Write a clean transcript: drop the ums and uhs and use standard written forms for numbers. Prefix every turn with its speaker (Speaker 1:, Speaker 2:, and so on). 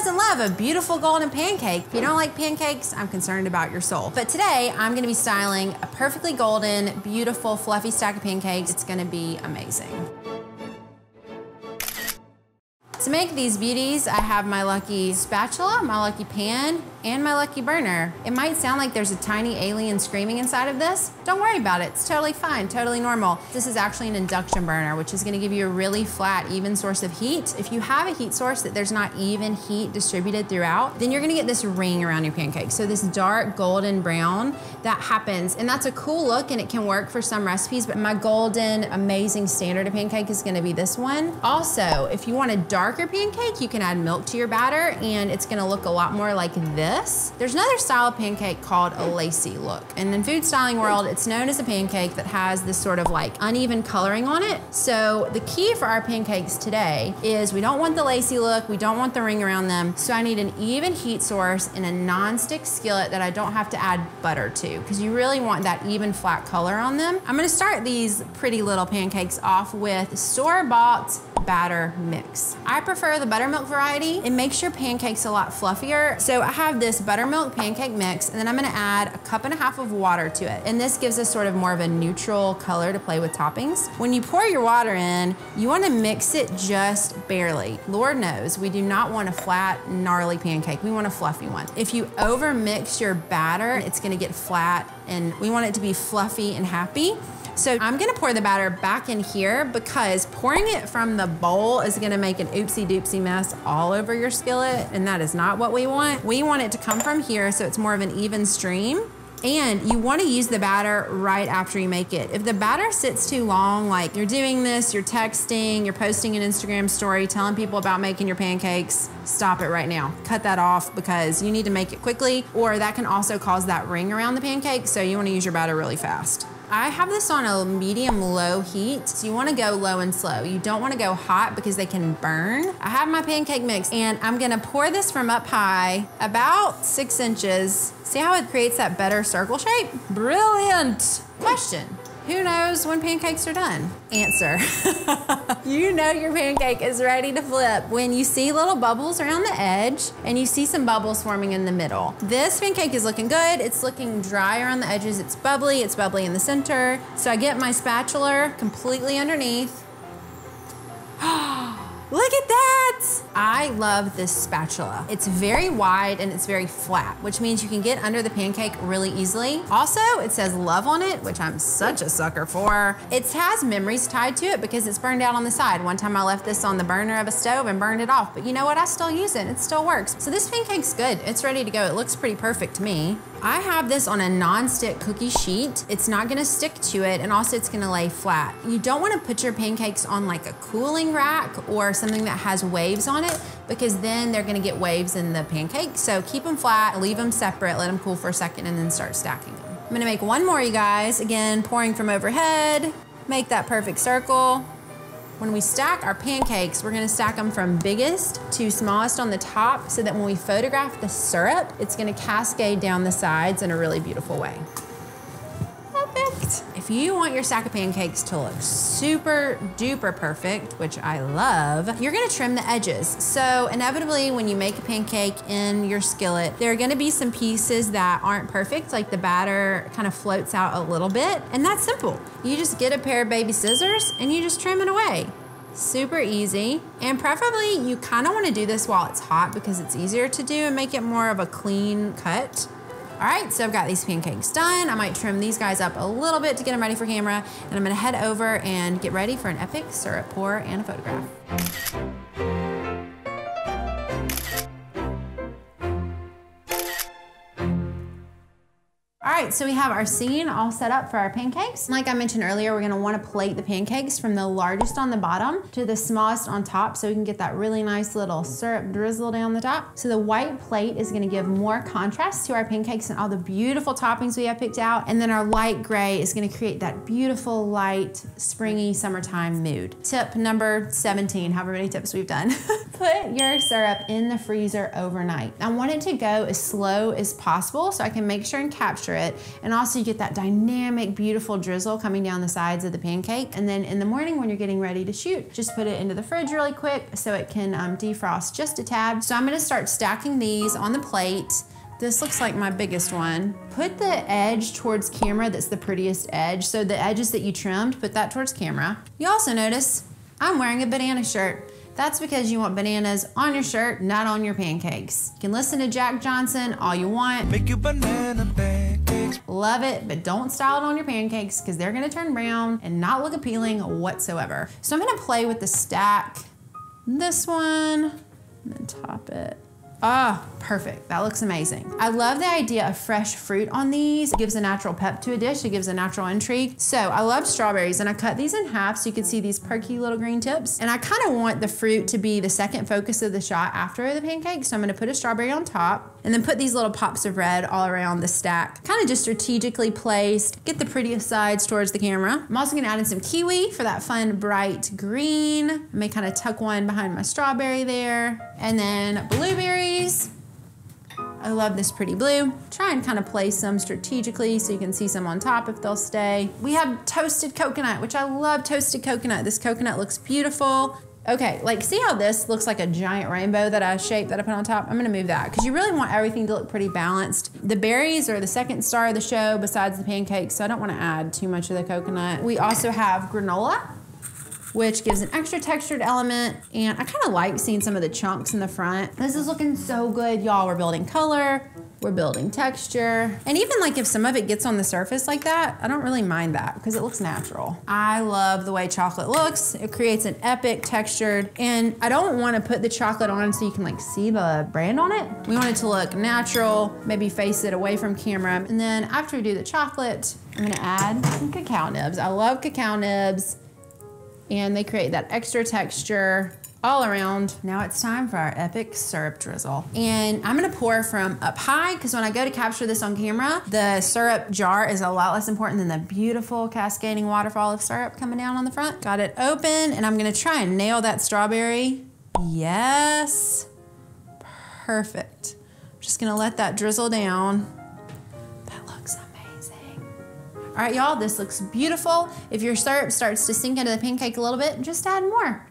Speaker 1: doesn't love a beautiful golden pancake? If you don't like pancakes, I'm concerned about your soul. But today, I'm gonna be styling a perfectly golden, beautiful, fluffy stack of pancakes. It's gonna be amazing. To make these beauties, I have my lucky spatula, my lucky pan, and my lucky burner. It might sound like there's a tiny alien screaming inside of this. Don't worry about it, it's totally fine, totally normal. This is actually an induction burner, which is gonna give you a really flat, even source of heat. If you have a heat source that there's not even heat distributed throughout, then you're gonna get this ring around your pancake. So this dark golden brown, that happens, and that's a cool look and it can work for some recipes, but my golden, amazing standard of pancake is gonna be this one. Also, if you want a darker pancake, you can add milk to your batter and it's gonna look a lot more like this. There's another style of pancake called a lacy look. And in food styling world, it's known as a pancake that has this sort of like uneven coloring on it. So the key for our pancakes today is we don't want the lacy look, we don't want the ring around them. So I need an even heat source in a non-stick skillet that I don't have to add butter to, because you really want that even flat color on them. I'm gonna start these pretty little pancakes off with store-bought batter mix. I prefer the buttermilk variety. It makes your pancakes a lot fluffier. So I have this buttermilk pancake mix, and then I'm gonna add a cup and a half of water to it. And this gives us sort of more of a neutral color to play with toppings. When you pour your water in, you wanna mix it just barely. Lord knows, we do not want a flat, gnarly pancake. We want a fluffy one. If you over mix your batter, it's gonna get flat, and we want it to be fluffy and happy. So I'm gonna pour the batter back in here because pouring it from the bowl is gonna make an oopsie doopsie mess all over your skillet, and that is not what we want. We want it to come from here so it's more of an even stream. And you wanna use the batter right after you make it. If the batter sits too long, like you're doing this, you're texting, you're posting an Instagram story, telling people about making your pancakes, stop it right now. Cut that off because you need to make it quickly, or that can also cause that ring around the pancake, so you wanna use your batter really fast. I have this on a medium-low heat, so you wanna go low and slow. You don't wanna go hot because they can burn. I have my pancake mix, and I'm gonna pour this from up high, about 6 inches. See how it creates that better circle shape? Brilliant! Question. Who knows when pancakes are done? Answer. You know your pancake is ready to flip when you see little bubbles around the edge and you see some bubbles forming in the middle. This pancake is looking good. It's looking dry around the edges. It's bubbly in the center. So I get my spatula completely underneath. Look at that! I love this spatula. It's very wide and it's very flat, which means you can get under the pancake really easily. Also, it says love on it, which I'm such a sucker for. It has memories tied to it because it's burned out on the side. One time I left this on the burner of a stove and burned it off, but you know what? I still use it. It still works. So this pancake's good. It's ready to go. It looks pretty perfect to me. I have this on a non-stick cookie sheet. It's not gonna stick to it, and also it's gonna lay flat. You don't wanna put your pancakes on like a cooling rack or something that has waves on it, because then they're gonna get waves in the pancake. So keep them flat, leave them separate, let them cool for a second, and then start stacking them. I'm gonna make one more, you guys. Again, pouring from overhead, make that perfect circle. When we stack our pancakes, we're gonna stack them from biggest to smallest on the top so that when we photograph the syrup, it's gonna cascade down the sides in a really beautiful way. Perfect. If you want your stack of pancakes to look super duper perfect, which I love, you're gonna trim the edges. So inevitably, when you make a pancake in your skillet, there are gonna be some pieces that aren't perfect, like the batter kind of floats out a little bit, and that's simple. You just get a pair of baby scissors and you just trim it away. Super easy, and preferably you kind of want to do this while it's hot because it's easier to do and make it more of a clean cut. All right, so I've got these pancakes done. I might trim these guys up a little bit to get them ready for camera, and I'm gonna head over and get ready for an epic syrup pour and a photograph. All right, so we have our scene all set up for our pancakes. Like I mentioned earlier, we're gonna wanna plate the pancakes from the largest on the bottom to the smallest on top so we can get that really nice little syrup drizzle down the top. So the white plate is gonna give more contrast to our pancakes and all the beautiful toppings we have picked out. And then our light gray is gonna create that beautiful, light, springy, summertime mood. Tip number 17, however many tips we've done. Put your syrup in the freezer overnight. I want it to go as slow as possible so I can make sure and capture it, And also you get that dynamic, beautiful drizzle coming down the sides of the pancake. And then in the morning when you're getting ready to shoot, just put it into the fridge really quick so it can defrost just a tad. So I'm gonna start stacking these on the plate. This looks like my biggest one. Put the edge towards camera that's the prettiest edge. So the edges that you trimmed, put that towards camera. You also notice I'm wearing a banana shirt. That's because you want bananas on your shirt, not on your pancakes. You can listen to Jack Johnson all you want. Make you banana pancakes. Love it, but don't style it on your pancakes because they're gonna turn brown and not look appealing whatsoever. So I'm gonna play with the stack. This one, and then top it. Ah, perfect. That looks amazing. I love the idea of fresh fruit on these. It gives a natural pep to a dish. It gives a natural intrigue. So I love strawberries, and I cut these in half so you can see these perky little green tips. And I kind of want the fruit to be the second focus of the shot after the pancake. So I'm gonna put a strawberry on top and then put these little pops of red all around the stack. Kind of just strategically placed. Get the prettiest sides towards the camera. I'm also gonna add in some kiwi for that fun bright green. I may kind of tuck one behind my strawberry there. And then blueberries. I love this pretty blue. Try and kind of place some strategically so you can see some on top if they'll stay. We have toasted coconut, which I love toasted coconut. This coconut looks beautiful. Okay, like see how this looks like a giant rainbow that I shaped that I put on top? I'm gonna move that because you really want everything to look pretty balanced. The berries are the second star of the show besides the pancakes, so I don't wanna add too much of the coconut. We also have granola, which gives an extra textured element, and I kind of like seeing some of the chunks in the front. This is looking so good, y'all. We're building color, we're building texture, and even like if some of it gets on the surface like that, I don't really mind that because it looks natural. I love the way chocolate looks. It creates an epic textured, and I don't want to put the chocolate on so you can like see the brand on it. We want it to look natural, maybe face it away from camera. And then after we do the chocolate, I'm gonna add some cacao nibs. I love cacao nibs, and they create that extra texture all around. Now it's time for our epic syrup drizzle. And I'm gonna pour from up high because when I go to capture this on camera, the syrup jar is a lot less important than the beautiful cascading waterfall of syrup coming down on the front. Got it open, and I'm gonna try and nail that strawberry. Yes, perfect. I'm just gonna let that drizzle down. That looks amazing. All right, y'all, this looks beautiful. If your syrup starts to sink into the pancake a little bit, just add more.